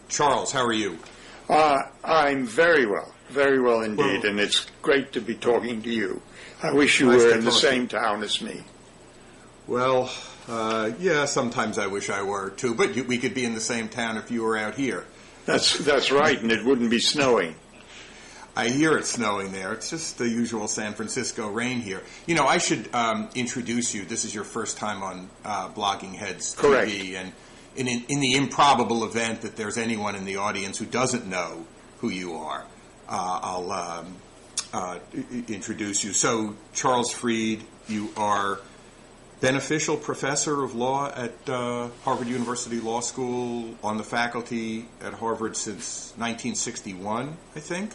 Charles, how are you? I'm very well indeed, and it's great to be talking to you. I wish you Nice were to in the talk same town as me. Well, yeah, sometimes I wish I were too, but we could be in the same town if you were out here. That's right, and it wouldn't be snowing. I hear it's snowing there. It's just the usual San Francisco rain here. You know, I should introduce you. This is your first time on Blogging Heads TV. Correct. And in the improbable event that there's anyone in the audience who doesn't know who you are, I'll introduce you. So, Charles Fried, you are beneficial professor of law at Harvard University Law School, on the faculty at Harvard since 1961, I think.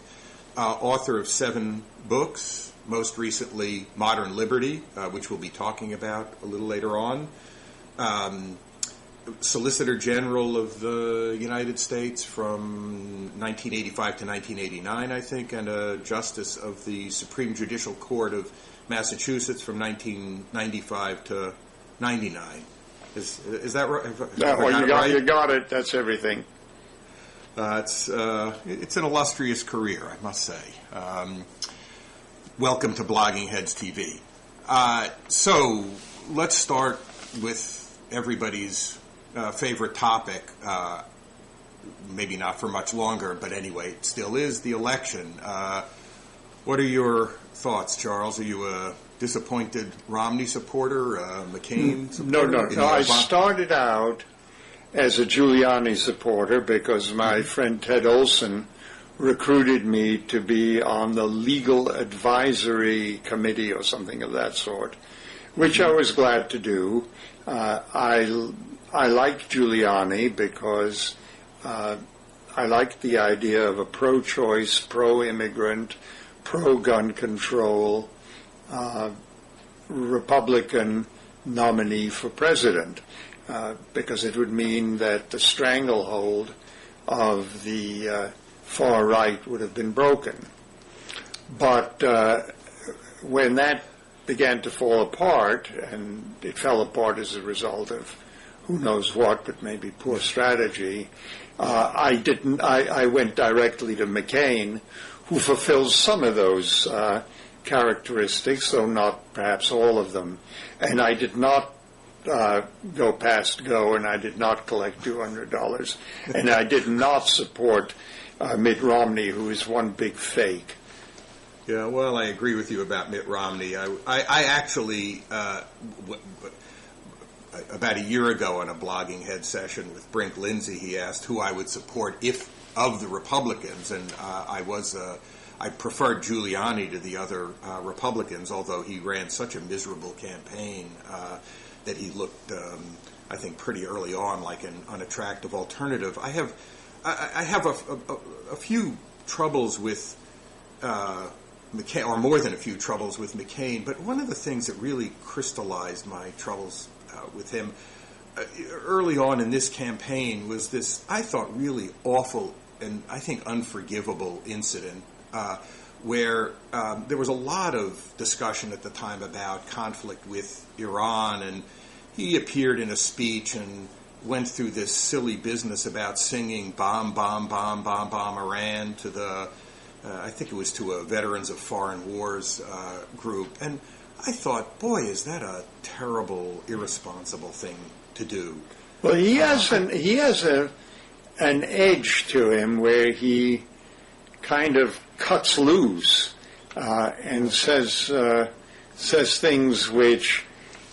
Author of 7 books, most recently Modern Liberty, which we'll be talking about a little later on. Solicitor General of the United States from 1985 to 1989, I think, and a Justice of the Supreme Judicial Court of Massachusetts from 1995 to 99. Is that right? You got it. That's everything. It's an illustrious career, I must say. Welcome to Blogging Heads TV. So let's start with everybody's favorite topic. Maybe not for much longer, but anyway, it still is the election. What are your thoughts, Charles? Are you a disappointed Romney supporter, McCain supporter? No. I started out as a Giuliani supporter because my friend Ted Olson recruited me to be on the legal advisory committee or something of that sort, which I was glad to do. I liked Giuliani because I liked the idea of a pro-choice, pro-immigrant, pro-gun control Republican nominee for president. Because it would mean that the stranglehold of the far right would have been broken. But when that began to fall apart, and it fell apart as a result of who knows what, but maybe poor strategy, I went directly to McCain, who fulfills some of those characteristics, though not perhaps all of them. And I did not go past go, and I did not collect $200, and I did not support Mitt Romney, who is one big fake. Yeah, well, I agree with you about Mitt Romney. I actually, about a year ago on a Blogging Head session with Brink Lindsay, he asked who I would support if of the Republicans, and I preferred Giuliani to the other Republicans, although he ran such a miserable campaign that he looked, I think, pretty early on like an unattractive alternative. I have a few troubles with McCain, or more than a few troubles with McCain, but one of the things that really crystallized my troubles with him early on in this campaign was this, I thought, really awful and I think unforgivable incident where there was a lot of discussion at the time about conflict with Iran, and he appeared in a speech and went through this silly business about singing "Bomb, Bomb, Bomb, Bomb, Bomb Iran" to the, I think it was to a Veterans of Foreign Wars group, and I thought, boy, is that a terrible, irresponsible thing to do. Well, he has an edge to him where he kind of cuts loose and says things which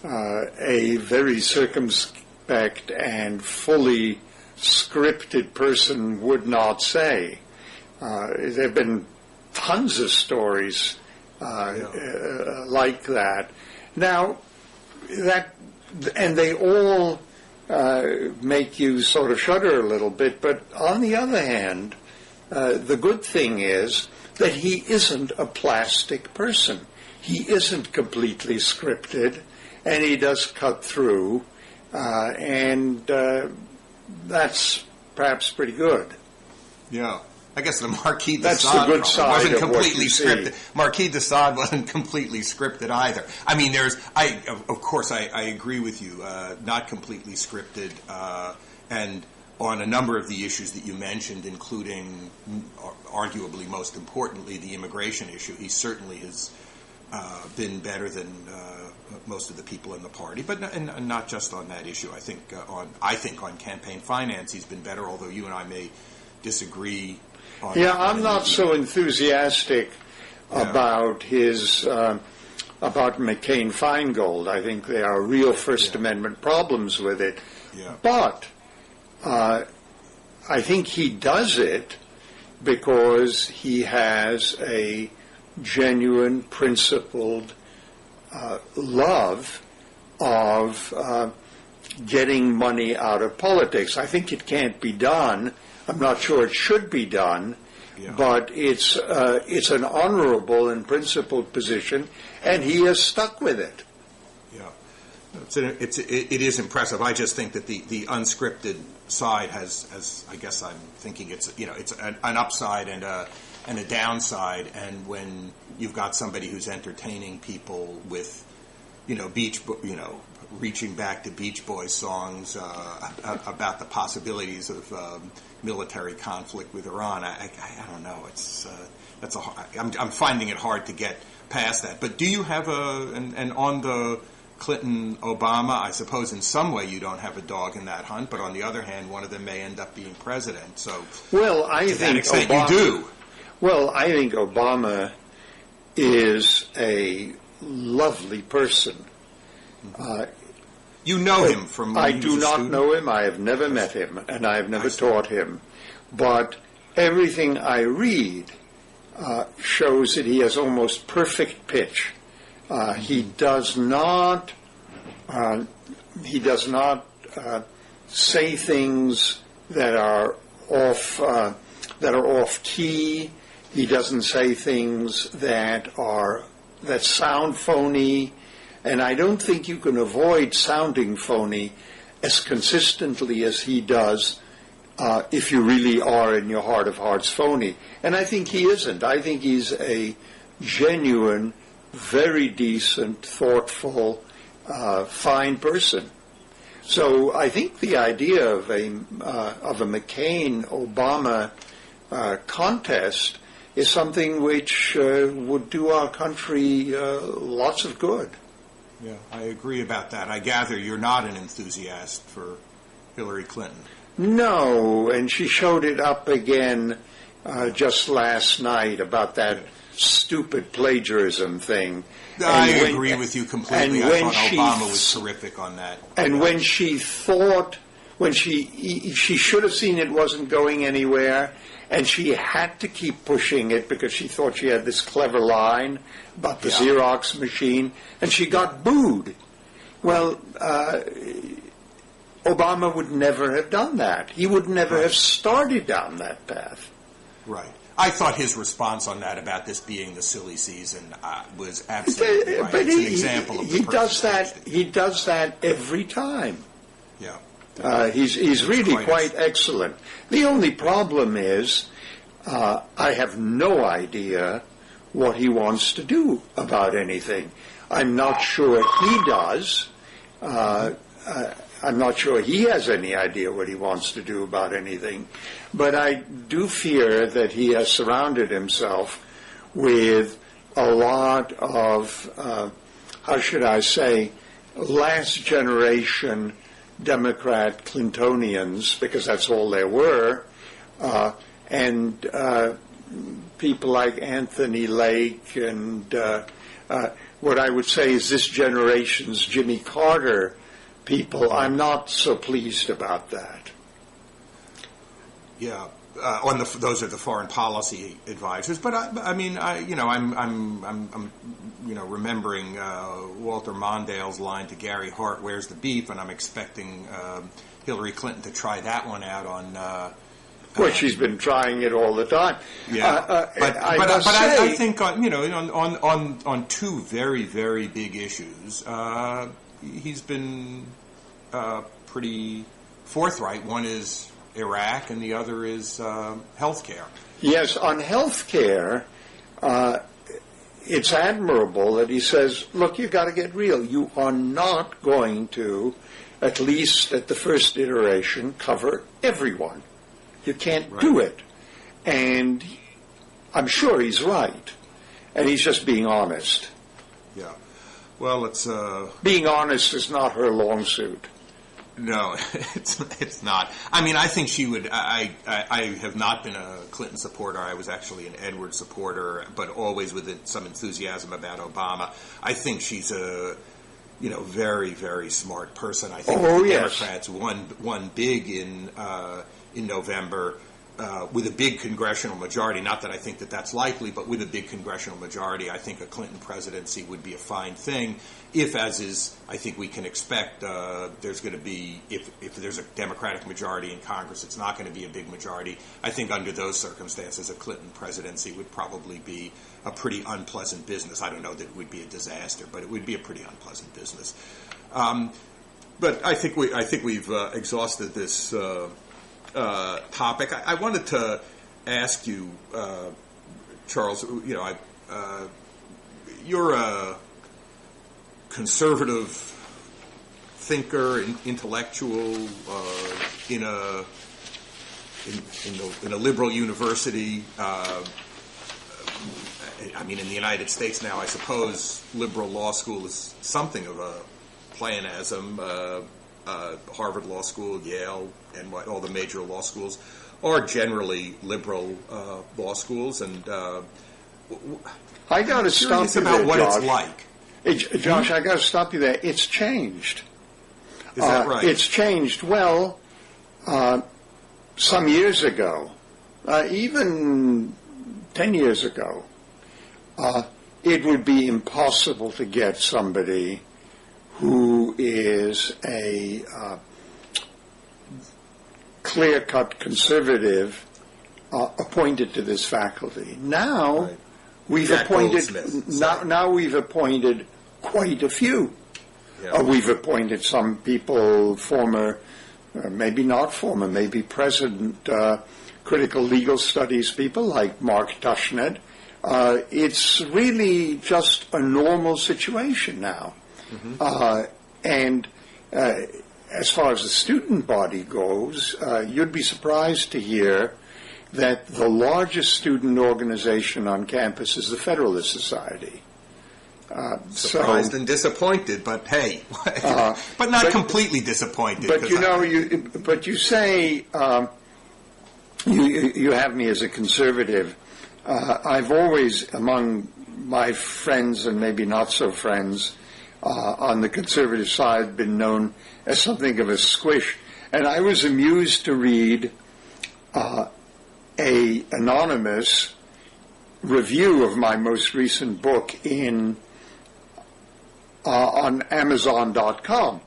a very circumspect and fully scripted person would not say. There have been tons of stories like that. Now, and they all make you sort of shudder a little bit, but on the other hand, the good thing is that he isn't a plastic person. He isn't completely scripted, and he does cut through, and that's perhaps pretty good. Yeah. I guess the Marquis de That's Sade the good side wasn't of completely what you scripted. see. Marquis de Sade wasn't completely scripted either. I mean, of course, I agree with you. Not completely scripted, and on a number of the issues that you mentioned, including arguably most importantly the immigration issue. He certainly has been better than most of the people in the party, but not just on that issue. I think on campaign finance he's been better, although you and I may disagree. I'm not so enthusiastic about his about McCain-Feingold. I think there are real First Amendment problems with it. Yeah. But I think he does it because he has a genuine, principled love of getting money out of politics. I think it can't be done. I'm not sure it should be done, but it's an honorable and principled position, and he has stuck with it. Yeah, it is impressive. I just think that the unscripted side has I guess I'm thinking it's an upside and a downside, and when you've got somebody who's entertaining people with reaching back to Beach Boys songs about the possibilities of military conflict with Iran. I don't know. I'm finding it hard to get past that. But do you have and on the Clinton-Obama, I suppose in some way you don't have a dog in that hunt, but on the other hand, one of them may end up being president. So I think Obama, you do. Well, I think Obama is a lovely person. You know him from when I he do was a not student? know him. I have never met him, and I have never taught him. But everything I read shows that he has almost perfect pitch. He does not say things that are off key. He doesn't say things that sound phony. And I don't think you can avoid sounding phony as consistently as he does if you really are in your heart of hearts phony. And I think he isn't. I think he's a genuine, very decent, thoughtful, fine person. So I think the idea of a McCain-Obama contest is something which would do our country lots of good. Yeah, I agree about that. I gather you're not an enthusiast for Hillary Clinton. No, and she showed it up again just last night about that stupid plagiarism thing. I agree with you completely. I thought Obama was terrific on that. And when she should have seen it wasn't going anywhere, and she had to keep pushing it because she thought she had this clever line about the Xerox machine, and she got booed. Well, Obama would never have done that. He would never have started down that path. Right. I thought his response on that about this being the silly season was absolutely right. But it's an example of the he does that every time. Yeah. He's really quite excellent. The only problem is I have no idea what he wants to do about anything. I'm not sure he does. I'm not sure he has any idea what he wants to do about anything. But I do fear that he has surrounded himself with a lot of, how should I say, last generation Democrat Clintonians, because that's all there were, and people like Anthony Lake and what I would say is this generation's Jimmy Carter people. I'm not so pleased about that. Yeah, those are the foreign policy advisors. But I'm remembering Walter Mondale's line to Gary Hart, "Where's the beef?" And I'm expecting Hillary Clinton to try that one out on. Well, she's been trying it all the time. Yeah, I think on two very, very big issues, he's been pretty forthright. One is Iraq, and the other is health care. Yes, on health care, it's admirable that he says, look, you've got to get real. You are not going to at least at the first iteration, cover everyone. You can't do it. And I'm sure he's right. And he's just being honest. Yeah. Well, it's... Being honest is not her long suit. No, it's not. I mean, I think she would... I have not been a Clinton supporter. I was actually an Edwards supporter, but always with some enthusiasm about Obama. I think she's a... very, very smart person. I think the Democrats won big in November with a big congressional majority. Not that I think that that's likely, but with a big congressional majority, I think a Clinton presidency would be a fine thing. If, as is, I think we can expect, there's going to be, if there's a Democratic majority in Congress, it's not going to be a big majority. I think under those circumstances, a Clinton presidency would probably be a pretty unpleasant business. I don't know that it would be a disaster, but it would be a pretty unpleasant business. But I think we've exhausted this topic. I wanted to ask you, Charles. You're a conservative thinker, intellectual in a liberal university. I mean, in the United States now, I suppose liberal law school is something of a pleonasm. Harvard Law School, Yale, and all the major law schools are generally liberal law schools. And I got to stop you about there, what Josh. it's like. Josh, I got to stop you there. It's changed. Is that right? It's changed. Well, some years ago, even 10 years ago, it would be impossible to get somebody who is a clear-cut conservative appointed to this faculty. Now we've appointed now we've appointed quite a few. Yeah. We've appointed some people, former, maybe not former, maybe present critical legal studies people like Mark Tushnet. It's really just a normal situation now. Mm-hmm. And as far as the student body goes, you'd be surprised to hear that the largest student organization on campus is the Federalist Society. Surprised and disappointed, but hey, but not completely disappointed. But you say you have me as a conservative. I've always, among my friends and maybe not so friends, on the conservative side, been known as something of a squish. And I was amused to read a anonymous review of my most recent book on Amazon.com.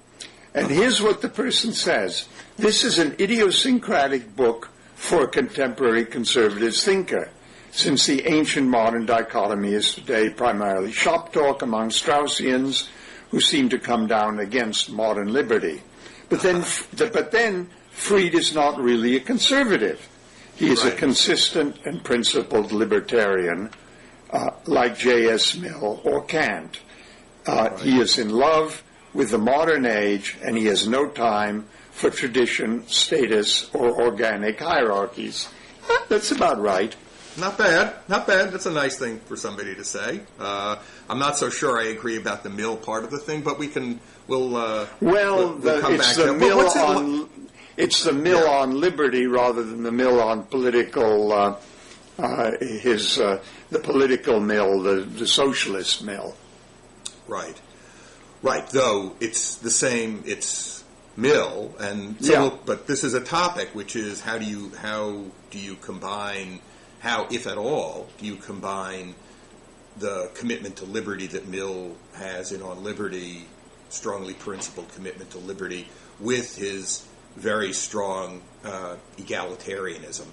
And here's what the person says. This is an idiosyncratic book for a contemporary conservative thinker, since the ancient modern dichotomy is today primarily shop talk among Straussians who seem to come down against modern liberty. But then Fried is not really a conservative. He is a consistent and principled libertarian, like J.S. Mill or Kant. He is in love with the modern age, and he has no time for tradition, status, or organic hierarchies. That's about right. Not bad. That's a nice thing for somebody to say. I'm not so sure I agree about the Mill part of the thing, but we'll come it's back the to Mill it's the Mill on liberty rather than the Mill on political. The political Mill, the socialist Mill. Right. Though it's the same. It's Mill, and but this is a topic which is how do you combine. How, if at all, do you combine the commitment to liberty that Mill has in On Liberty, strongly principled commitment to liberty, with his very strong egalitarianism,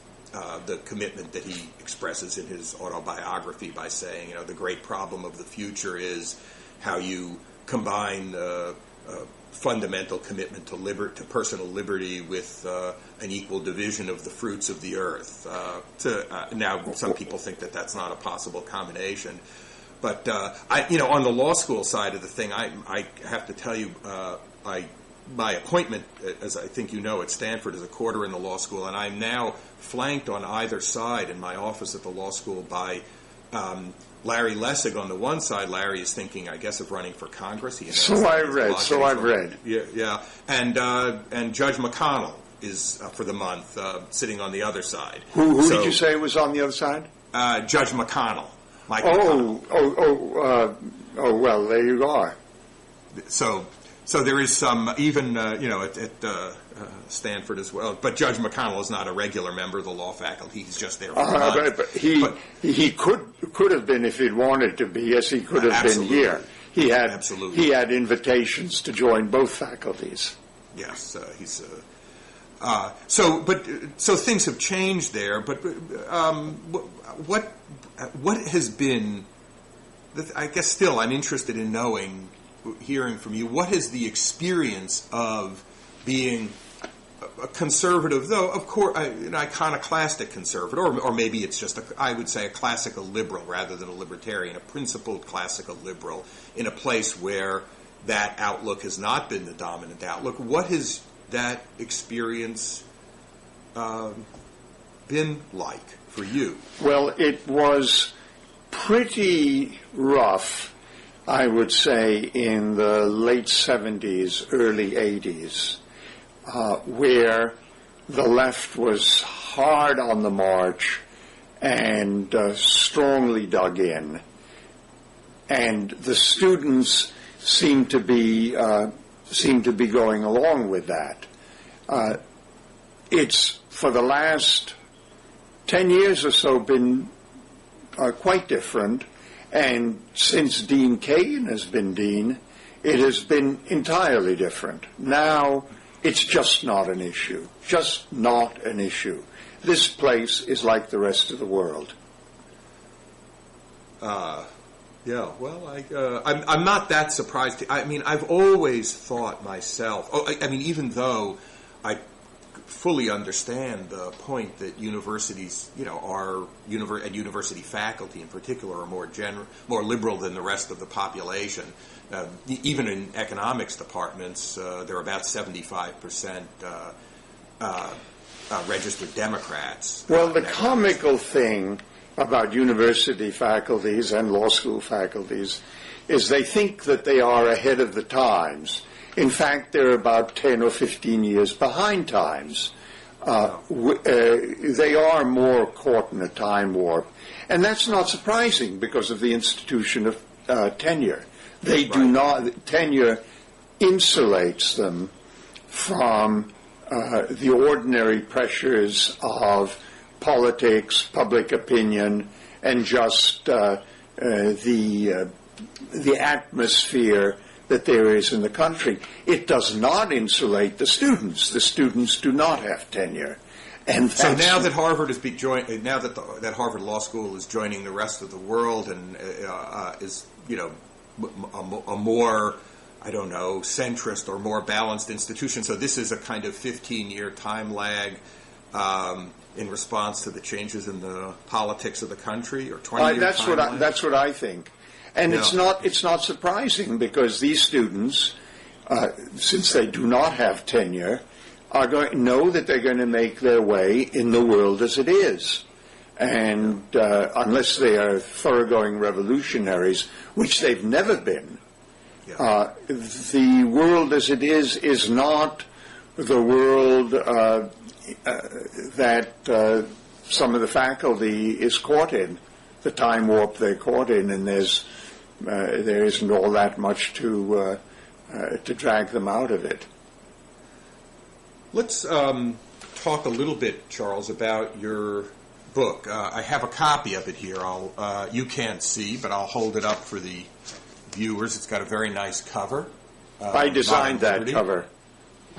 the commitment that he expresses in his autobiography by saying, the great problem of the future is how you combine fundamental commitment to personal liberty with an equal division of the fruits of the earth. Now, some people think that that's not a possible combination, but on the law school side of the thing, I have to tell you, I my appointment, as I think you know, at Stanford as a quarter in the law school, and I'm now flanked on either side in my office at the law school by Larry Lessig on the one side. Larry is thinking, I guess, of running for Congress. So I've read. Yeah. And Judge McConnell is for the month sitting on the other side. Who did you say was on the other side? Judge McConnell. Well, there you are. So there is some, even at Stanford as well. But Judge McConnell is not a regular member of the law faculty. He's just there for a month. But he could have been if he'd wanted to be. Yes, he could have been here. He had invitations to join both faculties. Yes, he's. So things have changed there. But what has been? I guess still I'm interested in hearing from you. What is the experience of being a conservative, though of course an iconoclastic conservative, or maybe it's just I would say a classical liberal rather than a libertarian, a principled classical liberal in a place where that outlook has not been the dominant outlook. What has that experience been like for you? Well, it was pretty rough, I would say, in the late 70s, early 80s, where the left was hard on the march and strongly dug in. And the students seemed to be going along with that. It's, for the last 10 years or so, been quite different. And since Dean Cohen has been dean, it has been entirely different. Now, it's just not an issue. Just not an issue. This place is like the rest of the world. Yeah, well, I'm not that surprised. I mean, I've always thought myself, even though I fully understand the point that universities, and university faculty in particular are more liberal than the rest of the population. Even in economics departments, there are about 75% registered Democrats. Well, the comical thing about university faculties and law school faculties is they think that they are ahead of the times. In fact, they're about 10 or 15 years behind times. They are more caught in a time warp. And that's not surprising because of the institution of tenure. They do not, tenure insulates them from the ordinary pressures of politics, public opinion, and just the atmosphere that there is in the country. It does not insulate the students. The students do not have tenure. And so now that Harvard is now that Harvard Law School is joining the rest of the world and is a more, I don't know, centrist or more balanced institution. So this is a kind of 15-year time lag in response to the changes in the politics of the country, or 20-year time lag? That's what I think. And it's not surprising because these students, since they do not have tenure, know that they're going to make their way in the world as it is. And unless they are thoroughgoing revolutionaries, which they've never been, the world as it is not the world that some of the faculty is caught in, the time warp they're caught in, and there isn't all that much to drag them out of it. Let's talk a little bit, Charles, about your book. I have a copy of it here. You can't see, but I'll hold it up for the viewers. It's got a very nice cover. I designed that cover.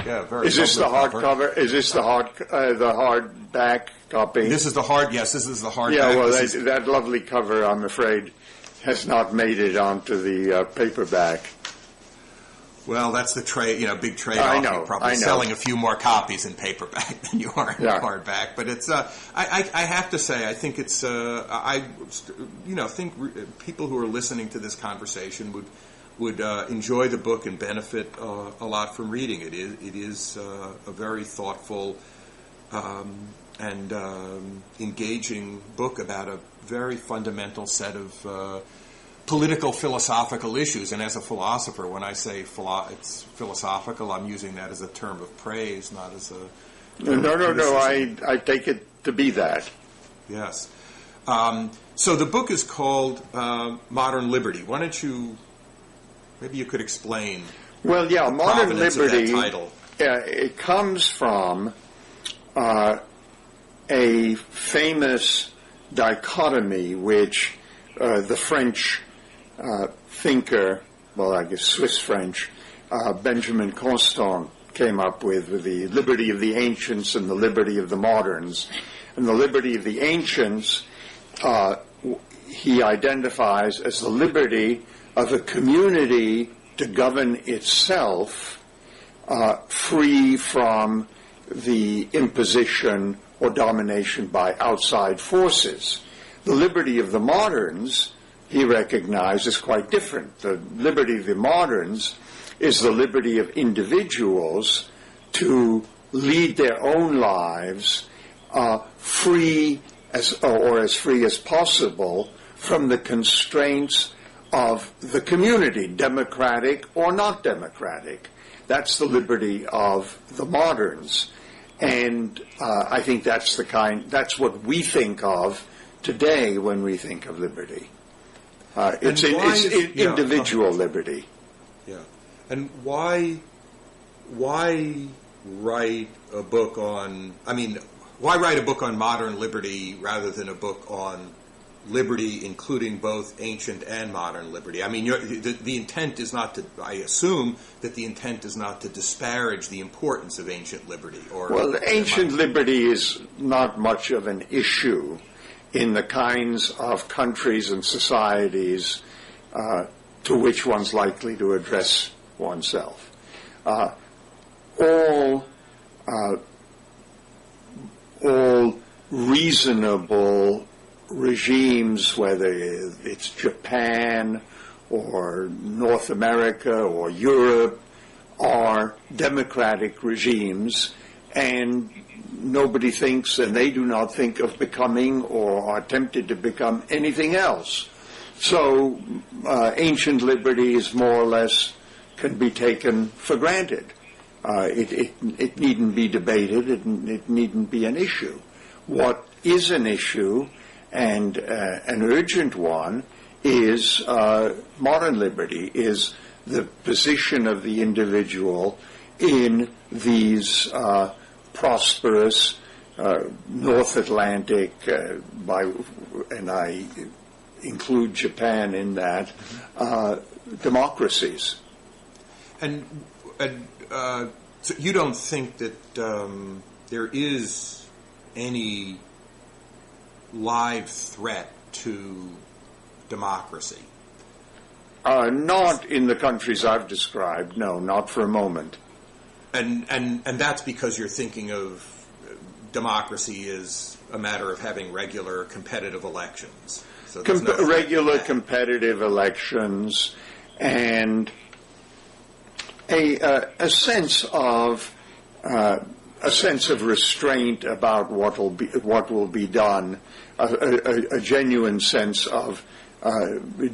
Yeah, very. Is this the hard cover? Is this the hardback copy? This is the hard. Yes, this is the hardback. Yeah, well, that lovely cover, I'm afraid, has not made it onto the paperback. Well, that's the big trade-off. You're probably selling a few more copies in paperback than you are in hardback. But it's, I have to say, I think it's, think people who are listening to this conversation would, would enjoy the book and benefit a lot from reading it. It is a very thoughtful and engaging book about a very fundamental set of political philosophical issues. And as a philosopher, when I say it's philosophical, I'm using that as a term of praise, not as a No. I take it to be that. Yes. So the book is called Modern Liberty. Why don't you, maybe you could explain. Well, yeah, Modern Liberty, of that title. It comes from a famous dichotomy which the French thinker, well, I guess Swiss French, Benjamin Constant came up with the liberty of the ancients and the liberty of the moderns. And the liberty of the ancients he identifies as the liberty of a community to govern itself free from the imposition or domination by outside forces. The liberty of the moderns, he recognized, is quite different. The liberty of the moderns is the liberty of individuals to lead their own lives free as free as possible from the constraints of the community, democratic or not democratic. That's the liberty of the moderns. And I think that's what we think of today when we think of liberty. It's individual liberty. Yeah. And why write a book on, why write a book on modern liberty rather than a book on liberty, including both ancient and modern liberty? The intent is not to, I assume that the intent is not to disparage the importance of ancient liberty. Well, ancient liberty is not much of an issue in the kinds of countries and societies to which one's likely to address oneself. All reasonable regimes, whether it's Japan or North America or Europe, are democratic regimes, and nobody thinks, and they do not think of becoming or are tempted to become anything else. So ancient liberty is more or less can be taken for granted. It needn't be debated. It needn't be an issue. What is an issue, and an urgent one, is modern liberty, is the position of the individual in these prosperous North Atlantic, and I include Japan in that, democracies. And so you don't think that there is any live threat to democracy? Not in the countries I've described, no, not for a moment. And that's because you're thinking of democracy as a matter of having regular competitive elections. So regular competitive elections and a sense of restraint about what will be done, a genuine sense of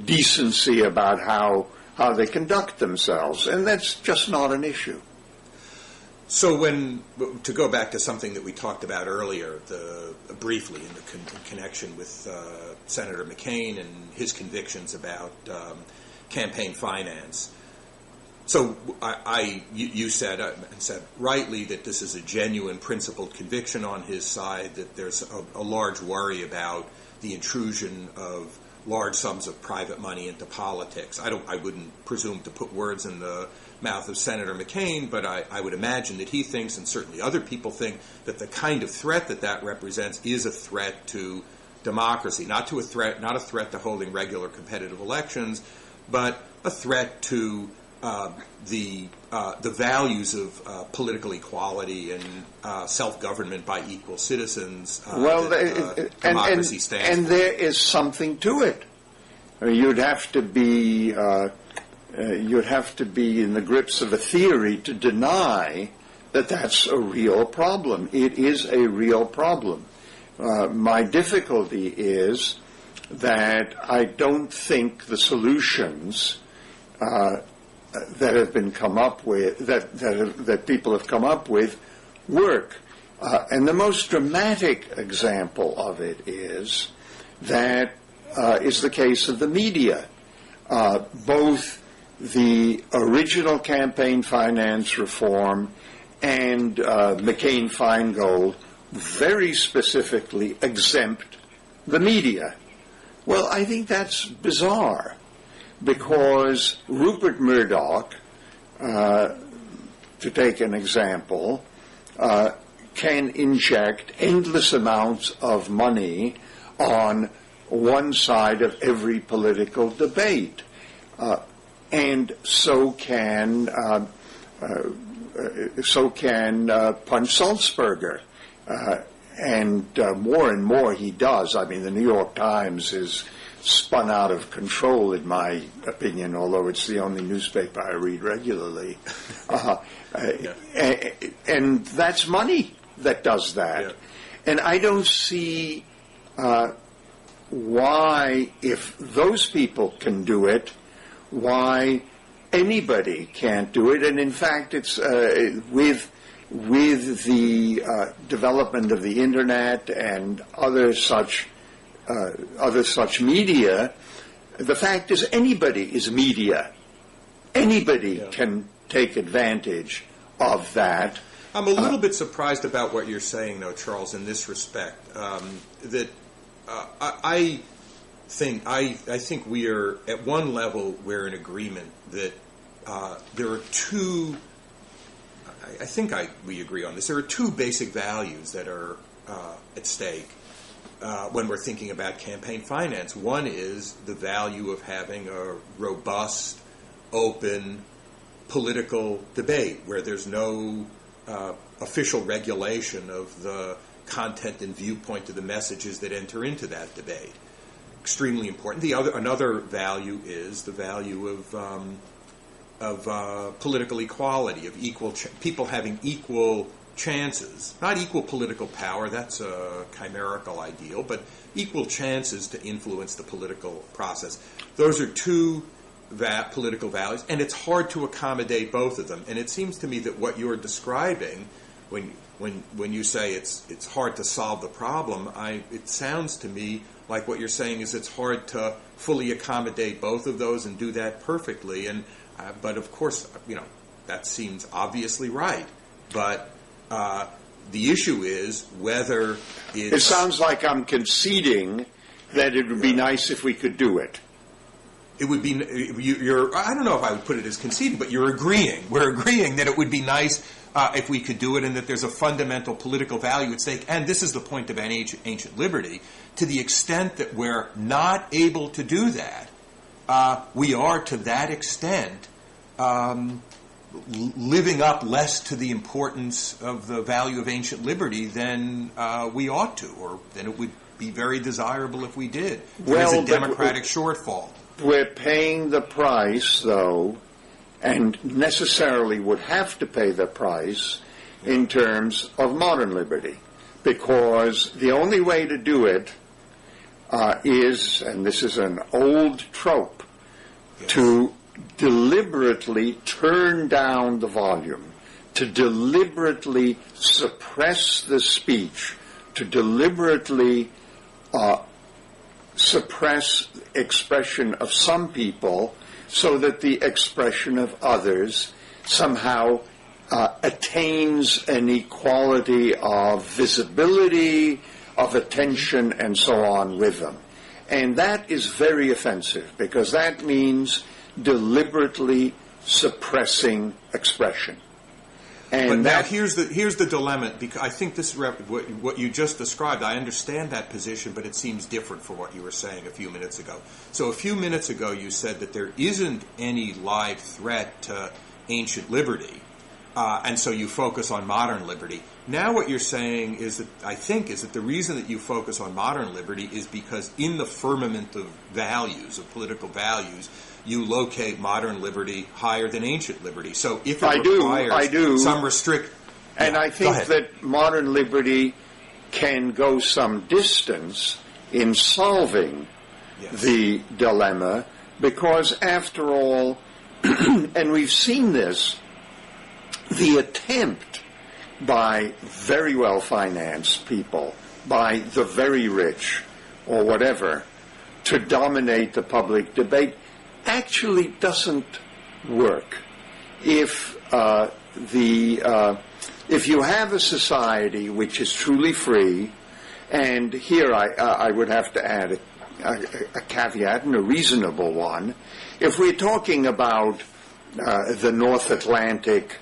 decency about how they conduct themselves, and that's just not an issue. So to go back to something that we talked about earlier, briefly in the connection with Senator McCain and his convictions about campaign finance. So you said rightly that this is a genuine principled conviction on his side, that there's a large worry about the intrusion of large sums of private money into politics. I wouldn't presume to put words in the mouth of Senator McCain, but I would imagine that he thinks, and certainly other people think, that the kind of threat that represents is a threat to democracy, not a threat to holding regular competitive elections, but a threat to the values of political equality and self-government by equal citizens. Democracy stands. And there is something to it. You'd have to be you'd have to be in the grips of a theory to deny that that's a real problem. It is a real problem. My difficulty is that I don't think the solutions that have been come up with, that people have come up with, work. And the most dramatic example of it is that is the case of the media. Both the original campaign finance reform and McCain-Feingold very specifically exempt the media. Well, I think that's bizarre, because Rupert Murdoch, to take an example, can inject endless amounts of money on one side of every political debate, and so can Punch Sulzberger, and more he does. I mean, the New York Times is spun out of control, in my opinion, although it's the only newspaper I read regularly. And that's money that does that. Yeah. And I don't see why, if those people can do it, why anybody can't do it. And in fact, it's with the development of the internet and other such media, the fact is anybody is media. Anybody can take advantage of that. I'm a little bit surprised about what you're saying, though, Charles, in this respect. I think we are, at one level, we're in agreement that there are two. We agree on this. There are two basic values that are at stake when we're thinking about campaign finance. One is the value of having a robust, open political debate where there's no official regulation of the content and viewpoint of the messages that enter into that debate. Extremely important. Another value is the value of political equality, of people having equal chances, not equal political power, that's a chimerical ideal, but equal chances to influence the political process. Those are two political values, and it's hard to accommodate both of them. And it seems to me that what you're describing, when you say it's hard to solve the problem, it sounds to me like what you're saying is it's hard to fully accommodate both of those and do that perfectly. And but of course, that seems obviously right. But the issue is whether it sounds like I'm conceding that it would be nice if we could do it. It would be. I don't know if I would put it as conceding, but you're agreeing. We're agreeing that it would be nice if we could do it, and that there's a fundamental political value at stake. And this is the point of ancient liberty. To the extent that we're not able to do that, we are, to that extent, living up less to the importance of the value of ancient liberty than we ought to, or than it would be very desirable if we did. There's a democratic shortfall. We're paying the price, though, and necessarily would have to pay the price in terms of modern liberty, because the only way to do it is, and this is an old trope, to deliberately turn down the volume, to deliberately suppress the speech, to deliberately suppress expression of some people so that the expression of others somehow attains an equality of visibility, of attention, and so on with them. And that is very offensive, because that means deliberately suppressing expression. And but now here's the dilemma, because I think this what you just described, I understand that position, but it seems different from what you were saying a few minutes ago. So a few minutes ago you said that there isn't any live threat to ancient liberty, and so you focus on modern liberty. Now what you're saying is that, I think, is that the reason that you focus on modern liberty is because in the firmament of values, of political values, you locate modern liberty higher than ancient liberty. So if it requires some restrict... And I think that modern liberty can go some distance in solving the dilemma, because after all, and we've seen this, the attempt by very well-financed people, by the very rich or whatever, to dominate the public debate actually doesn't work. If you have a society which is truly free, and here I would have to add a caveat, and a reasonable one, if we're talking about the North Atlantic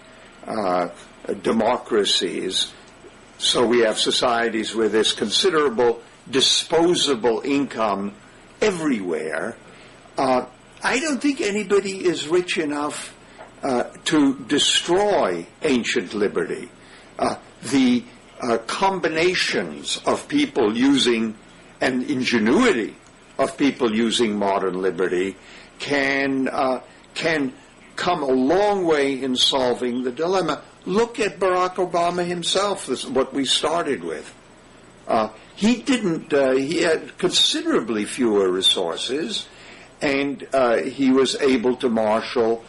democracies, so we have societies where there's considerable disposable income everywhere, I don't think anybody is rich enough to destroy ancient liberty. The combinations of people using, and ingenuity of people using modern liberty can come a long way in solving the dilemma. Look at Barack Obama himself. This is what we started with. He had considerably fewer resources, and he was able to marshal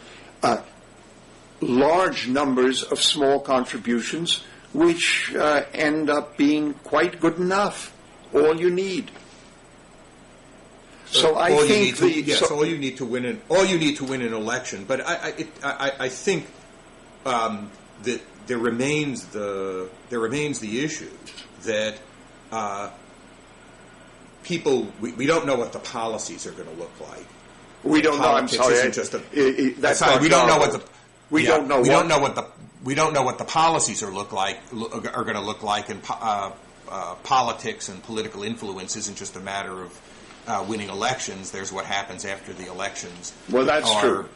large numbers of small contributions, which end up being quite good enough. All you need. So I think all you need to win an election. But I think that there remains the issue that people we don't know what the policies are going to look like. We don't know. I'm sorry. We don't know what the we don't know what the policies are going to look like, and politics and political influence isn't just a matter of winning elections. There's what happens after the elections. Well, that's true.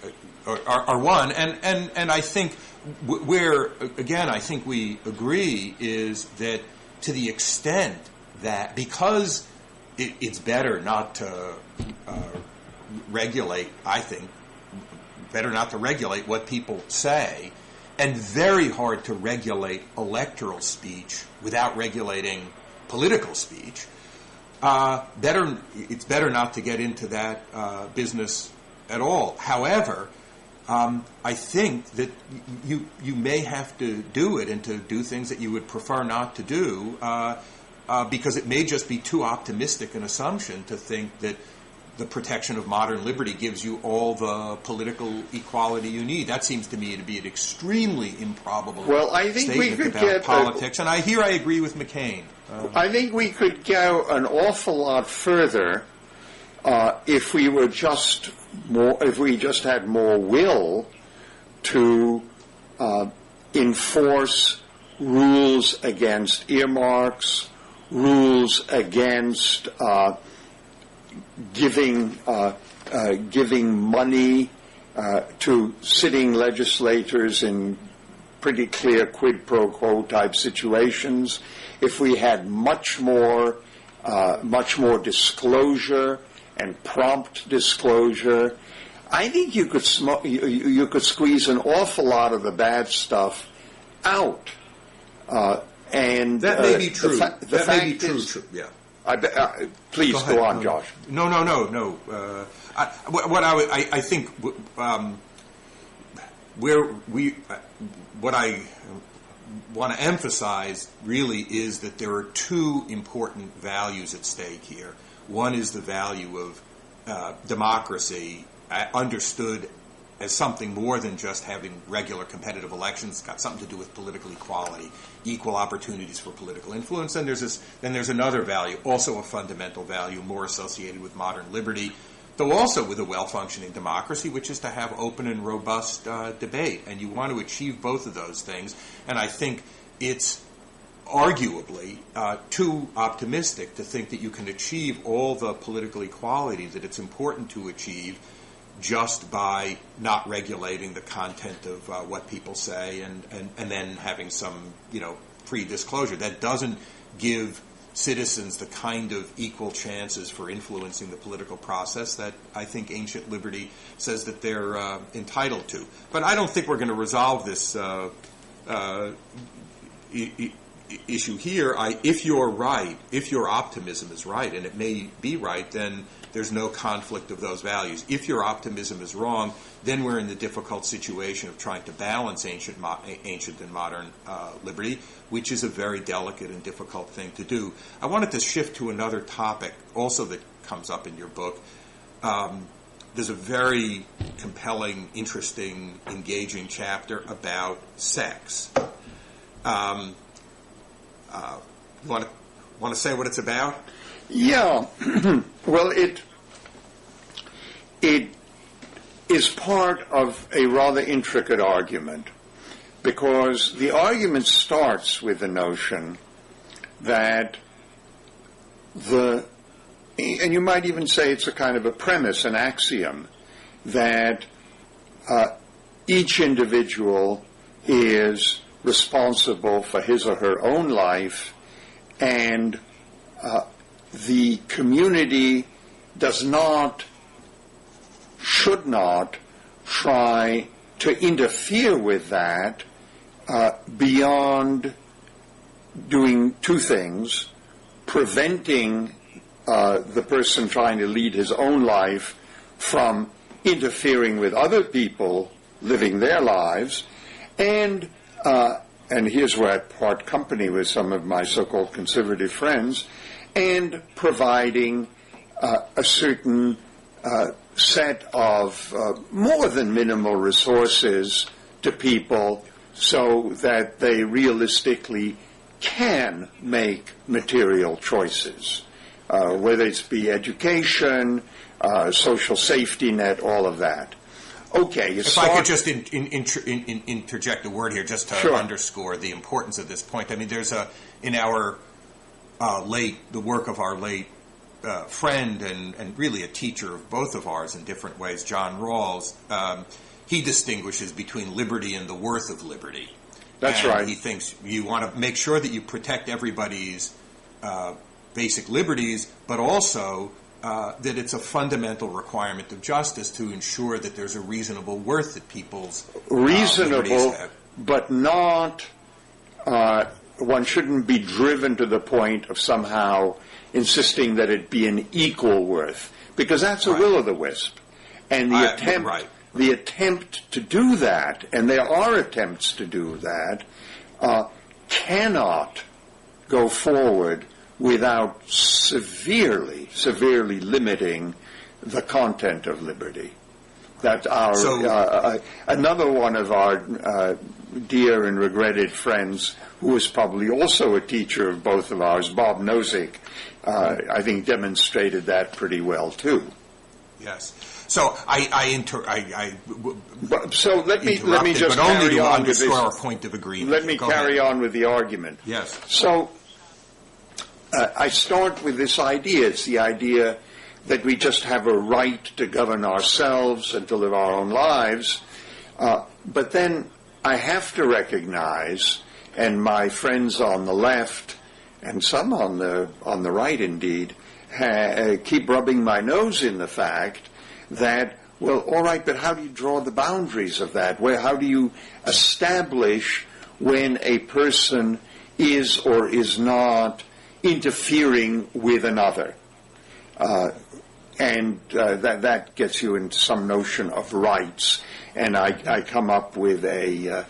Are won, and I think where again I think we agree is that to the extent that because it's better not to regulate, I think better not to regulate what people say, and very hard to regulate electoral speech without regulating political speech. It's better not to get into that business at all. However, I think that you may have to do it, and to do things that you would prefer not to do, because it may just be too optimistic an assumption to think that the protection of modern liberty gives you all the political equality you need. That seems to me to be an extremely improbable statement about politics. And I agree with McCain. I think we could go an awful lot further if we just had more will to enforce rules against earmarks, rules against giving money to sitting legislators in pretty clear quid pro quo type situations. If we had much more disclosure and prompt disclosure, I think you could squeeze an awful lot of the bad stuff out. And that may be true. That may be true. Yeah. Please go on, Josh. No. I think what I want to emphasize really is that there are two important values at stake here. One is the value of democracy, understood as something more than just having regular competitive elections. It's got something to do with political equality, equal opportunities for political influence. And there's another value, also a fundamental value, more associated with modern liberty, though also with a well-functioning democracy, which is to have open and robust debate. And you want to achieve both of those things. And I think it's arguably too optimistic to think that you can achieve all the political equality that it's important to achieve just by not regulating the content of what people say and then having some, free disclosure. That doesn't give citizens the kind of equal chances for influencing the political process that I think ancient liberty says that they're entitled to. But I don't think we're going to resolve this issue here. If you're right, if your optimism is right, and it may be right, then there's no conflict of those values. If your optimism is wrong, then we're in the difficult situation of trying to balance ancient and modern liberty, which is a very delicate and difficult thing to do. I wanted to shift to another topic also that comes up in your book. There's a very compelling, interesting, engaging chapter about sex. You want to say what it's about? Yeah. Well, it is part of a rather intricate argument, because the argument starts with the notion that and you might even say it's a kind of a premise, an axiom, that each individual is responsible for his or her own life, and the community should not try to interfere with that beyond doing two things: preventing the person trying to lead his own life from interfering with other people living their lives, and here's where I part company with some of my so-called conservative friends, and providing a certain set of more than minimal resources to people so that they realistically can make material choices, whether it's be education, social safety net, all of that. Okay. If I could just interject a word here, just to underscore the importance of this point. I mean, there's in our the work of our late friend and really a teacher of both of ours in different ways, John Rawls. He distinguishes between liberty and the worth of liberty. That's right. He thinks you want to make sure that you protect everybody's basic liberties, but also that it's a fundamental requirement of justice to ensure that there's a reasonable worth that people's liberties have. But not. One shouldn't be driven to the point of somehow insisting that it be an equal worth, because that's a will-o'-the-wisp. And the attempt to do that, and there are attempts to do that, cannot go forward without severely limiting the content of liberty. That's another one of our dear and regretted friends, who was probably also a teacher of both of ours, Bob Nozick, I think demonstrated that pretty well too. Yes. So so let me just carry on with this. Our point of agreement. Let me carry on with the argument. Yes. So I start with this idea. It's the idea that we just have a right to govern ourselves and to live our own lives. But then I have to recognize, and my friends on the left and some on the right indeed keep rubbing my nose in the fact that, well, all right, but how do you draw the boundaries of that? How do you establish when a person is or is not interfering with another? And that gets you into some notion of rights. And I come up with a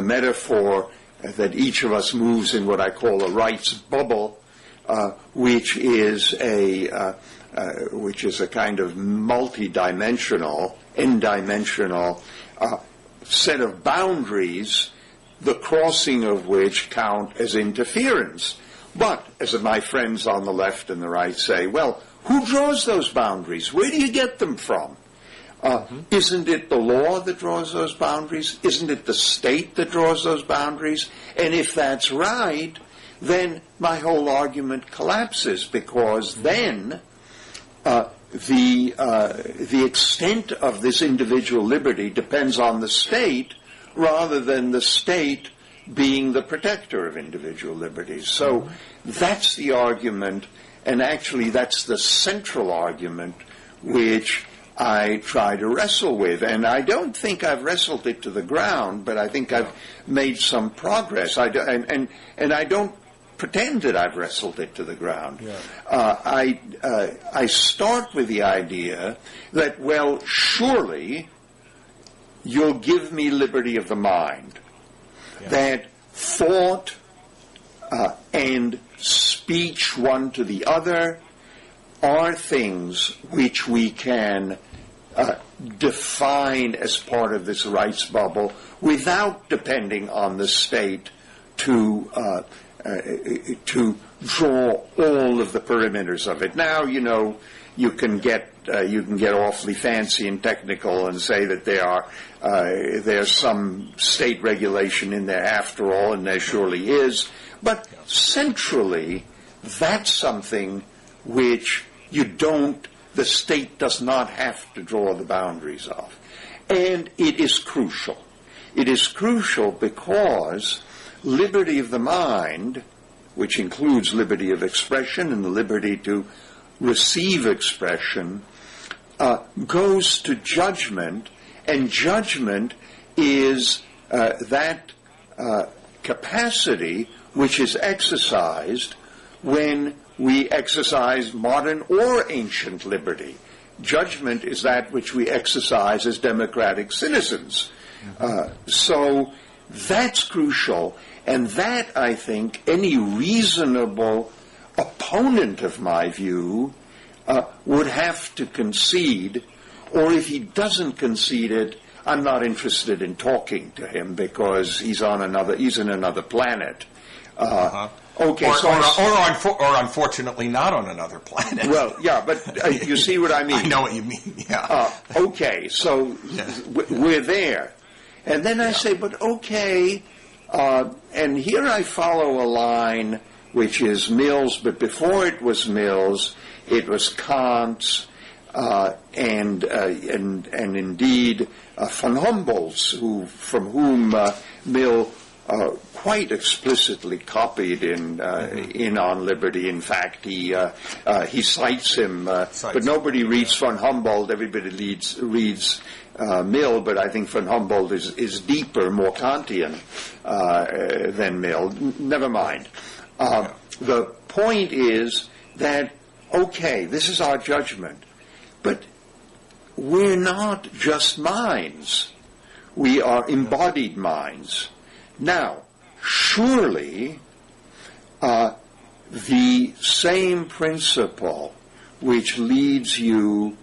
metaphor that each of us moves in what I call a rights bubble, which is a kind of multi-dimensional, n-dimensional set of boundaries, the crossing of which count as interference. But, as my friends on the left and the right say, well, who draws those boundaries? Where do you get them from? Isn't it the law that draws those boundaries? Isn't it the state that draws those boundaries? And if that's right, then my whole argument collapses, because then the extent of this individual liberty depends on the state rather than the state being the protector of individual liberties. So that's the argument, and actually that's the central argument which I try to wrestle with. And I don't think I've wrestled it to the ground, but I think I've made some progress. And I don't pretend that I've wrestled it to the ground. I start with the idea that, well, surely you'll give me liberty of the mind, that thought and speech one to the other are things which we can define as part of this rights bubble without depending on the state to draw all of the perimeters of it. Now, you can get awfully fancy and technical and say that there's some state regulation in there after all, and there surely is. But centrally, that's something which the state does not have to draw the boundaries of. And it is crucial. It is crucial because liberty of the mind, which includes liberty of expression and the liberty to receive expression, goes to judgment, and judgment is that capacity which is exercised when we exercise modern or ancient liberty. Judgment is that which we exercise as democratic citizens. So that's crucial, and that, I think, any reasonable opponent of my view would have to concede, or if he doesn't concede it, I'm not interested in talking to him because he's in another planet. Okay, or unfortunately not on another planet. Well, yeah, but you see what I mean. I know what you mean. Yeah. Okay, so we're there, and then I say, but okay, and here I follow a line which is Mill's, but before it was Mill's, it was Kant's, and indeed von Humboldt's, from whom Mill quite explicitly copied in On Liberty. In fact, he cites him, but nobody reads von Humboldt. Everybody reads Mill, but I think von Humboldt is deeper, more Kantian than Mill. Never mind. The point is that, okay, this is our judgment, but we're not just minds. We are embodied minds. Now, surely the same principle which leads you,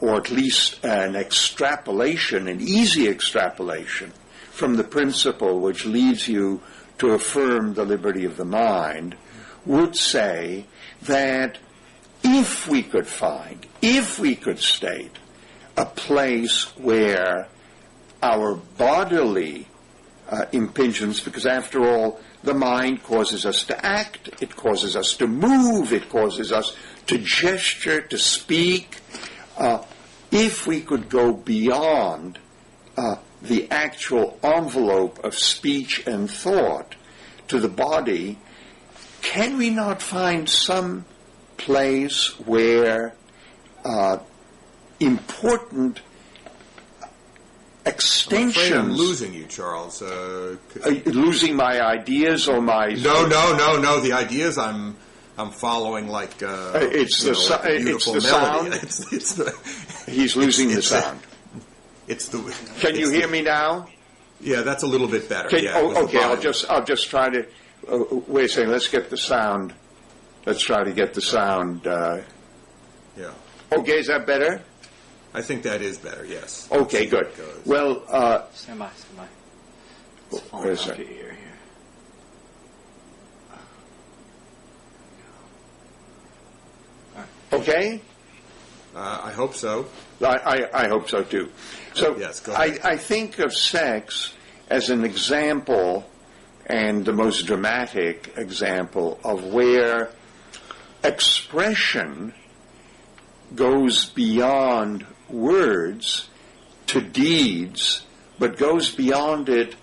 or at least an extrapolation, an easy extrapolation, from the principle which leads you to affirm the liberty of the mind, would say that if we could state a place where our bodily impingements, because after all, the mind causes us to act, it causes us to move, it causes us to gesture, to speak. If we could go beyond the actual envelope of speech and thought to the body, can we not find some place where important extensions... I'm afraid I'm losing you, Charles. Losing my ideas or my... No. The ideas I'm following like it's the sound. He's losing the sound. Can you hear me now? Yeah, that's a little bit better. Okay, I'll just try to. Wait a second. Let's get the sound. Let's try to get the sound. Yeah. Okay, is that better? I think that is better. Yes. Okay, good. Well, stand by. Wait a second. Okay? I hope so. I hope so, too. So yes, go ahead. I think of sex as an example, and the most dramatic example, of where expression goes beyond words to deeds, but goes beyond it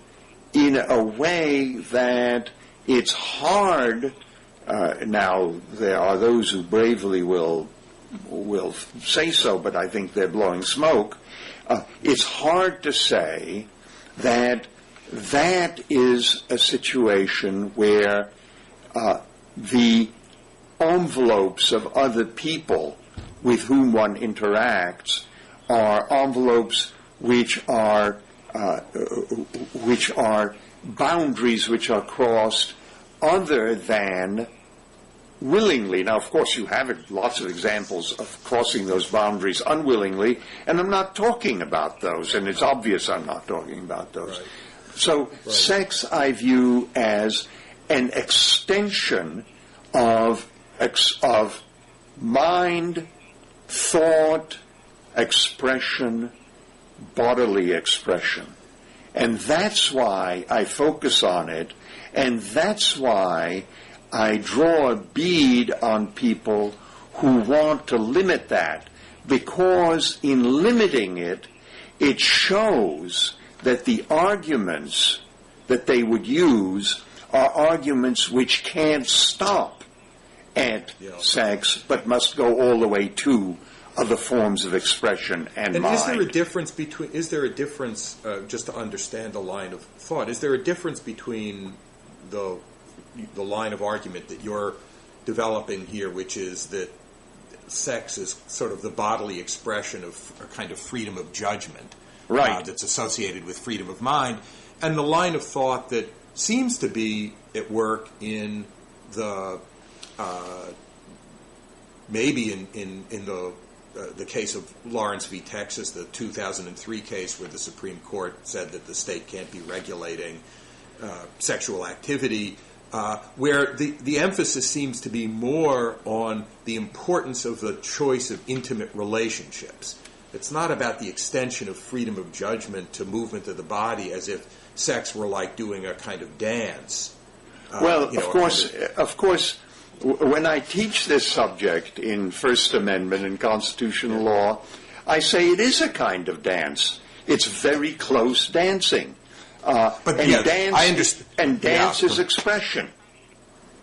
in a way that it's hard. Now, there are those who bravely will say so, but I think they're blowing smoke. It's hard to say that that is a situation where the envelopes of other people with whom one interacts are envelopes which are boundaries which are crossed other than willingly. Now, of course, you have lots of examples of crossing those boundaries unwillingly, and I'm not talking about those, and it's obvious I'm not talking about those. Right. So sex I view as an extension of mind, thought, expression, bodily expression. And that's why I focus on it, and that's why I draw a bead on people who want to limit that, because in limiting it, it shows that the arguments that they would use are arguments which can't stop at sex, but must go all the way to other forms of expression and mind. Is there a difference just to understand the line of thought, is there a difference between the line of argument that you're developing here, which is that sex is sort of the bodily expression of a kind of freedom of judgment, right, that's associated with freedom of mind, and the line of thought that seems to be at work in the maybe in the case of Lawrence v. Texas, the 2003 case where the Supreme Court said that the state can't be regulating sexual activity, where the emphasis seems to be more on the importance of the choice of intimate relationships. It's not about the extension of freedom of judgment to movement of the body as if sex were like doing a kind of dance. Of course, when I teach this subject in First Amendment and constitutional law, I say it is a kind of dance. It's very close dancing. Dance is expression.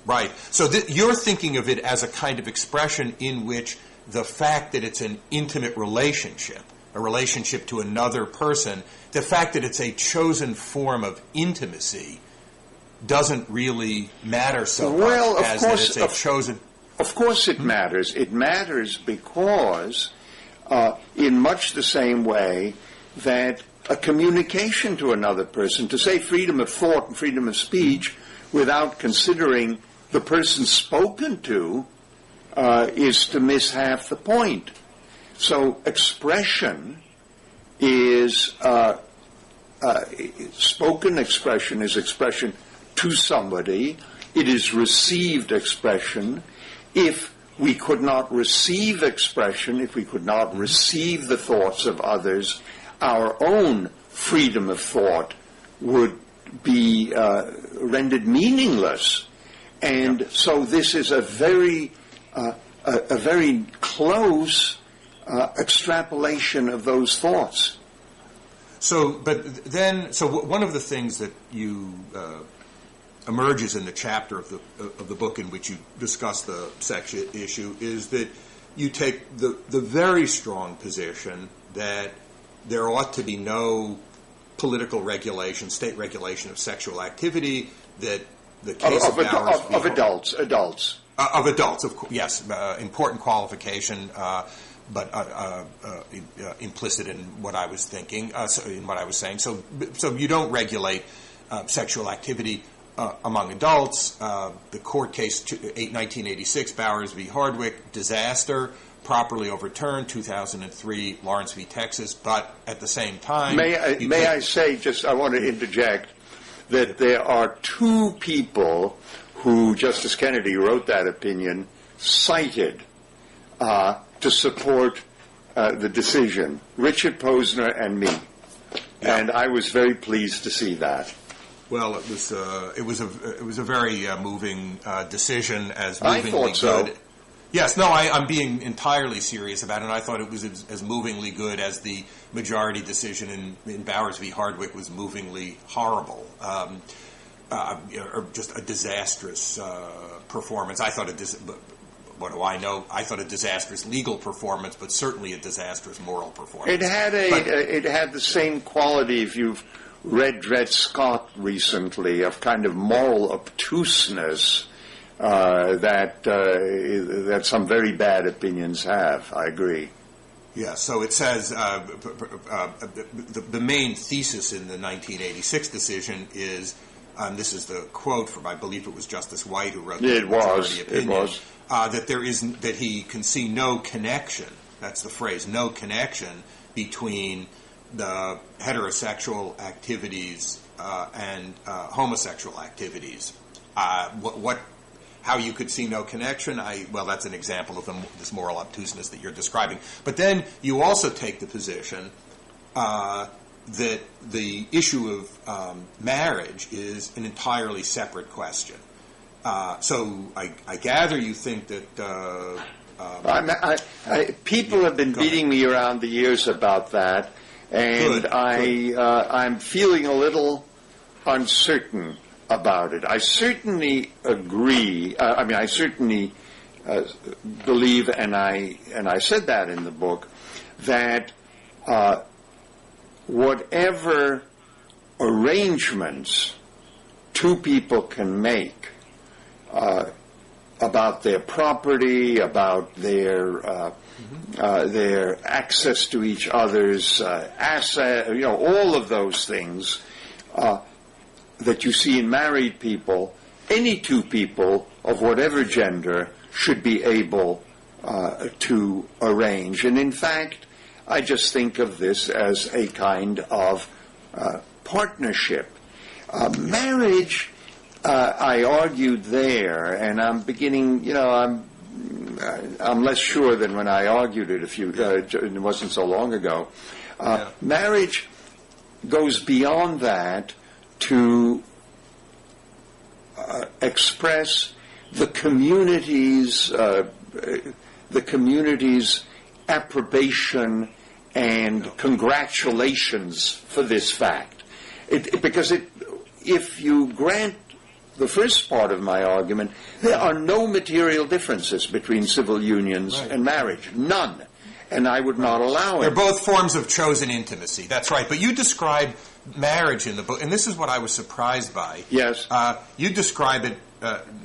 Right. So you're thinking of it as a kind of expression in which the fact that it's an intimate relationship, a relationship to another person, the fact that it's a chosen form of intimacy doesn't really matter so much as that it's a chosen... Of course it matters. It matters because in much the same way that a communication to another person, to say freedom of thought and freedom of speech without considering the person spoken to, is to miss half the point. So expression is, spoken expression is expression to somebody. It is received expression. If we could not receive expression, if we could not receive the thoughts of others, our own freedom of thought would be rendered meaningless. And so this is a very close extrapolation of those thoughts. So one of the things that you emerges in the chapter of the book in which you discuss the sex issue is that you take the very strong position that there ought to be no political regulation, state regulation of sexual activity, that the case of adults. Of adults, of course, yes, important qualification, but implicit in what I was thinking, in what I was saying. So you don't regulate sexual activity among adults. The court case 1986, Bowers v. Hardwick, disaster, properly overturned. 2003, Lawrence v. Texas. But at the same time, I say, I want to interject that there are two people who Justice Kennedy wrote that opinion cited to support the decision: Richard Posner and me. Yeah. And I was very pleased to see that. Well, it was a very moving decision, as I movingly thought so. good. Yes, no, I'm being entirely serious about it, and I thought it was as movingly good as the majority decision in Bowers v. Hardwick was movingly horrible, or just a disastrous performance. I thought what do I know? I thought a disastrous legal performance, but certainly a disastrous moral performance. It had the same quality, if you've read Dred Scott recently, of kind of moral obtuseness that some very bad opinions have. I agree. Yeah, so it says the main thesis in the 1986 decision is, this is the quote from, I believe it was Justice White who wrote the majority opinion. It was. That he can see no connection, that's the phrase, no connection between the heterosexual activities and homosexual activities. How you could see no connection, that's an example of this moral obtuseness that you're describing. But then you also take the position that the issue of marriage is an entirely separate question. So I gather you think that... people have been beating me around the ears about that, and Good. I'm feeling a little uncertain about it. I certainly agree. I certainly believe, and I said that in the book, that whatever arrangements two people can make about their property, about their access to each other's asset, all of those things that you see in married people, any two people of whatever gender should be able to arrange. And in fact, I just think of this as a kind of partnership. Marriage, I argued there, and I'm beginning, I'm less sure than when I argued it it wasn't so long ago. Marriage goes beyond that to express the community's approbation and congratulations for this fact. Because if you grant the first part of my argument, there are no material differences between civil unions and marriage. None. And I would not allow it. They're both forms of chosen intimacy. That's right. But you describe marriage in the book, and this is what I was surprised by. Yes. You describe it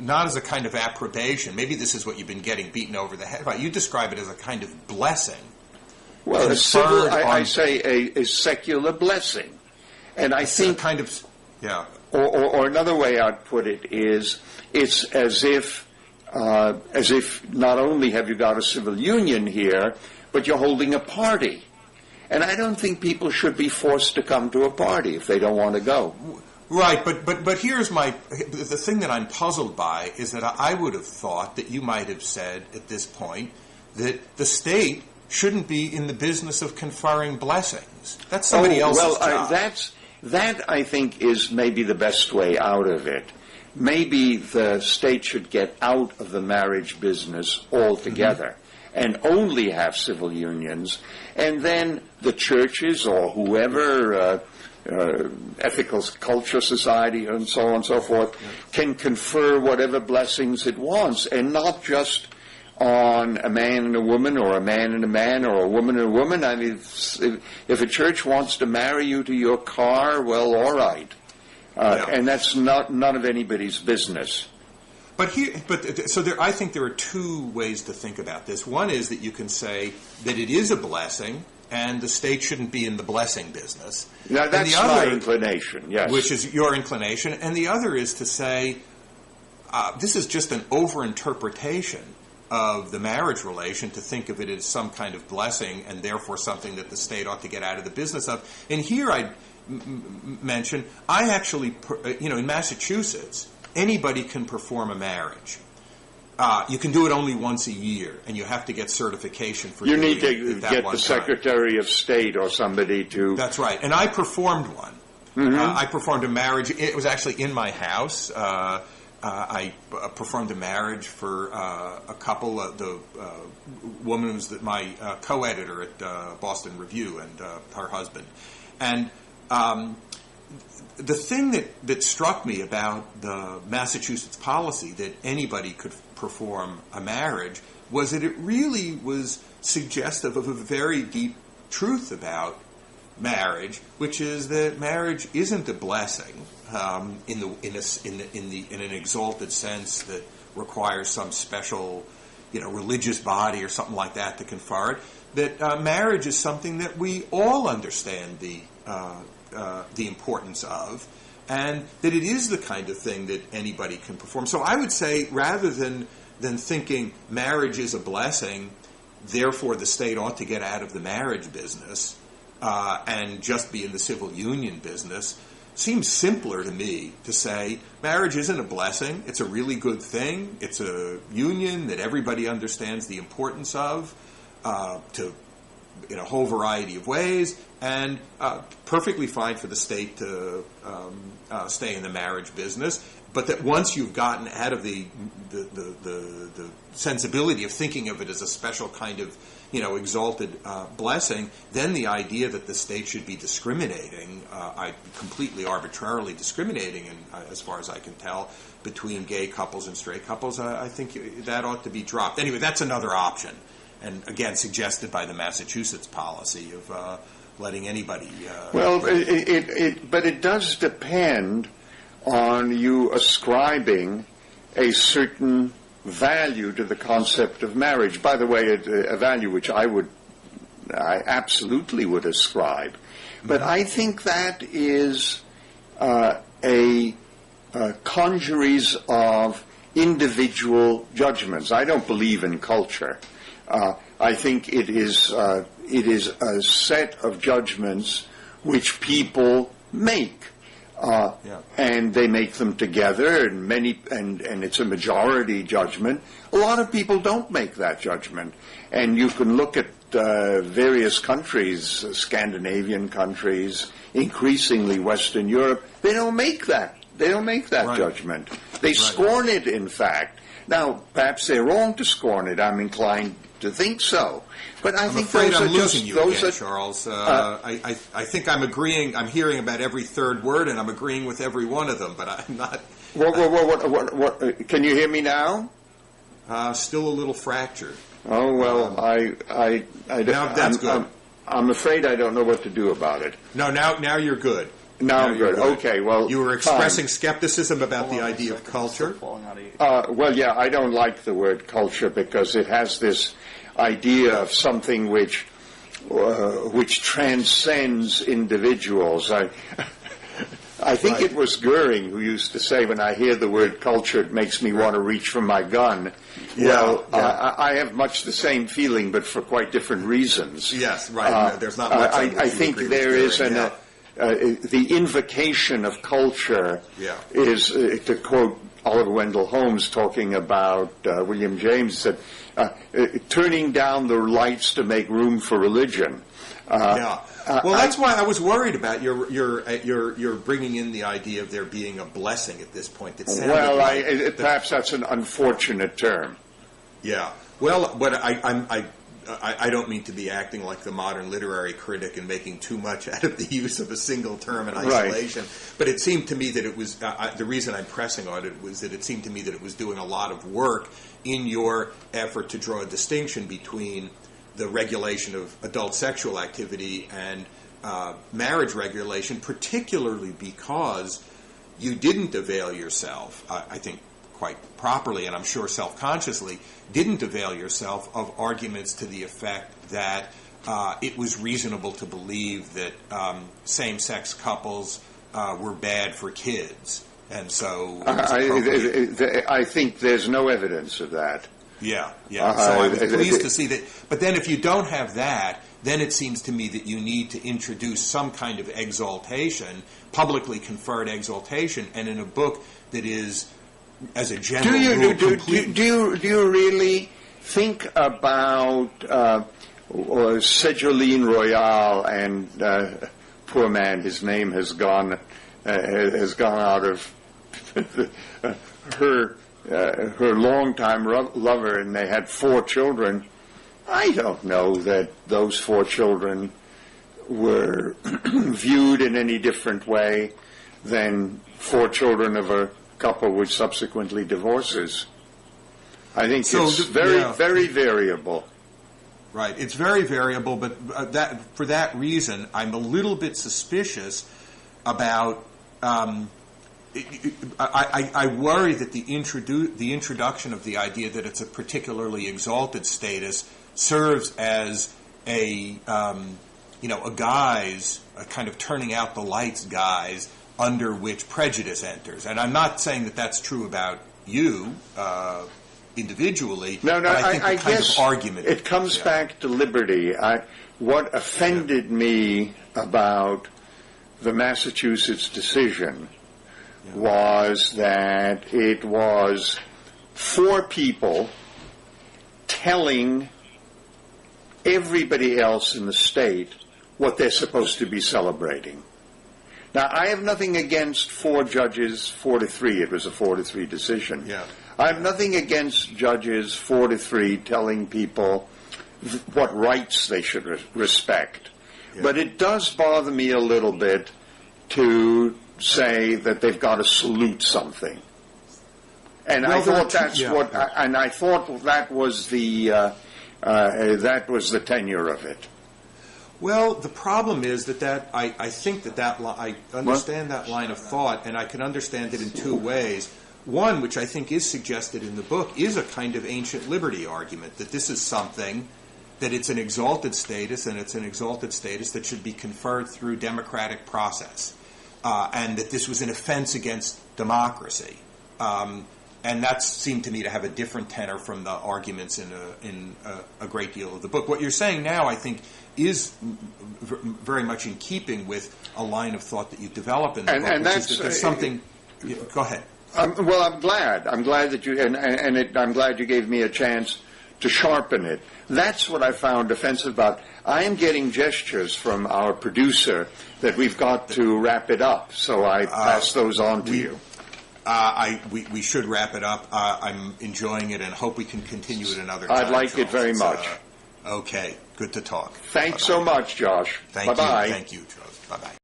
not as a kind of approbation. Maybe this is what you've been getting beaten over the head by. You describe it as a kind of blessing. Well, I say a secular blessing. And I think... a kind of... Yeah. Or another way I'd put it is, it's as if not only have you got a civil union here, but you're holding a party. And I don't think people should be forced to come to a party if they don't want to go. Right, but here's the thing that I'm puzzled by is that I would have thought that you might have said at this point that the state shouldn't be in the business of conferring blessings. That's somebody else's job. That, I think, is maybe the best way out of it. Maybe the state should get out of the marriage business altogether and only have civil unions, and then the churches or whoever, ethical culture society and so on and so forth, can confer whatever blessings it wants, and not just on a man and a woman, or a man and a man, or a woman and a woman. I mean, if a church wants to marry you to your car, well, all right. And that's none of anybody's business. I think there are two ways to think about this. One is that you can say that it is a blessing, and the state shouldn't be in the blessing business. Now, that's my inclination, yes. Which is your inclination. And the other is to say this is just an overinterpretation of the marriage relation, to think of it as some kind of blessing and therefore something that the state ought to get out of the business of. And here I'd mention, I actually, in Massachusetts, anybody can perform a marriage. You can do it only once a year, and you have to get certification for doing it. You need to get the Secretary of State or somebody to... That's right. And I performed one. I performed a marriage. It was actually in my house. I performed a marriage for a couple. The woman was my co-editor at Boston Review, and her husband. And the thing that struck me about the Massachusetts policy that anybody could perform a marriage was that it really was suggestive of a very deep truth about marriage, which is that marriage isn't a blessing in an exalted sense that requires some special, religious body or something like that to confer it. That marriage is something that we all understand the importance of, and that it is the kind of thing that anybody can perform. So I would say, rather than thinking marriage is a blessing, therefore the state ought to get out of the marriage business and just be in the civil union business, seems simpler to me to say marriage isn't a blessing. It's a really good thing. It's a union that everybody understands the importance of in a whole variety of ways, and perfectly fine for the state to stay in the marriage business. But that once you've gotten out of the sensibility of thinking of it as a special kind of exalted blessing, then the idea that the state should be discriminating, completely arbitrarily discriminating, as far as I can tell, between gay couples and straight couples, I think that ought to be dropped. Anyway, that's another option, and again suggested by the Massachusetts policy of letting anybody. But it does depend on you ascribing a certain value to the concept of marriage. By the way, a value which I absolutely would ascribe. But I think that is a congeries of individual judgments. I don't believe in culture. I think it is a set of judgments which people make. And they make them together, and it's a majority judgment. A lot of people don't make that judgment, and you can look at various countries, Scandinavian countries, increasingly Western Europe. They don't make that. They don't make that judgment. They scorn it, in fact. Now, perhaps they're wrong to scorn it. I'm inclined to think so. But I'm afraid I'm losing you again, Charles. I think I'm agreeing. I'm hearing about every third word, and I'm agreeing with every one of them. But I'm not. What? Can you hear me now? Still a little fractured. Oh well, now that's good. I'm afraid I don't know what to do about it. No, now you're good. Now I'm good. Okay, well, you were expressing skepticism about the idea of culture. Well, yeah, I don't like the word culture because it has this idea of something which transcends individuals. I think it was Goering who used to say, when I hear the word culture, it makes me want to reach for my gun. I have much the same feeling, but for quite different reasons. Yes, right. There's not much. I think there is the invocation of culture is, to quote Oliver Wendell Holmes talking about William James, said, turning down the lights to make room for religion. Well, that's why I was worried about your bringing in the idea of there being a blessing at this point. Perhaps that's an unfortunate term. Yeah. Well, but I don't mean to be acting like the modern literary critic and making too much out of the use of a single term in isolation. Right. But it seemed to me that it was the reason I'm pressing on it was that it seemed to me that it was doing a lot of work in your effort to draw a distinction between the regulation of adult sexual activity and marriage regulation, particularly because you didn't avail yourself, I think quite properly, and I'm sure self-consciously, didn't avail yourself of arguments to the effect that it was reasonable to believe that same-sex couples were bad for kids. And so I think there's no evidence of that. Yeah. So I was pleased to see that. But then if you don't have that, then it seems to me that you need to introduce some kind of exaltation, publicly conferred exaltation, and in a book that is, as a general rule, complete. Do you really think about Ségolène Royal and poor man, his name has gone out of her longtime lover, and they had 4 children, I don't know that those 4 children were viewed in any different way than 4 children of a couple which subsequently divorces. I think it's very variable. Right. It's very variable, but for that reason, I'm a little bit suspicious about. I worry that the introduction of the idea that it's a particularly exalted status serves as a guise, a kind of turning out the lights guise under which prejudice enters. And I'm not saying that that's true about you individually. No, but I think guess of argument it comes back to liberty. What offended me about the Massachusetts decision was that it was 4 people telling everybody else in the state what they're supposed to be celebrating. Now, I have nothing against 4 judges, 4-3. It was a 4-3 decision. Yeah. I have nothing against judges 4-3 telling people what rights they should respect. Yeah. But it does bother me a little bit to say that they've got to salute something. And I thought that's what, and I thought that was the tenure of it. Well, the problem is that I think that I understand that line of thought, and I can understand it in 2 ways. One, which I think is suggested in the book, is a kind of ancient liberty argument, that this is something, that it's an exalted status, and it's an exalted status that should be conferred through democratic process, and that this was an offense against democracy. And that seemed to me to have a different tenor from the arguments in a great deal of the book. What you're saying now, I think, is very much in keeping with a line of thought that you develop in the book, and which is that there's something. Go ahead. Well, I'm glad. I'm glad that you I'm glad you gave me a chance to sharpen it. That's what I found offensive about. I am getting gestures from our producer that we've got to wrap it up, so I pass those on to you. We should wrap it up. I'm enjoying it and hope we can continue it another time. I'd like it very much. Okay, good to talk. Thanks so much, Josh. Bye-bye. Thank you, Charles. Bye-bye.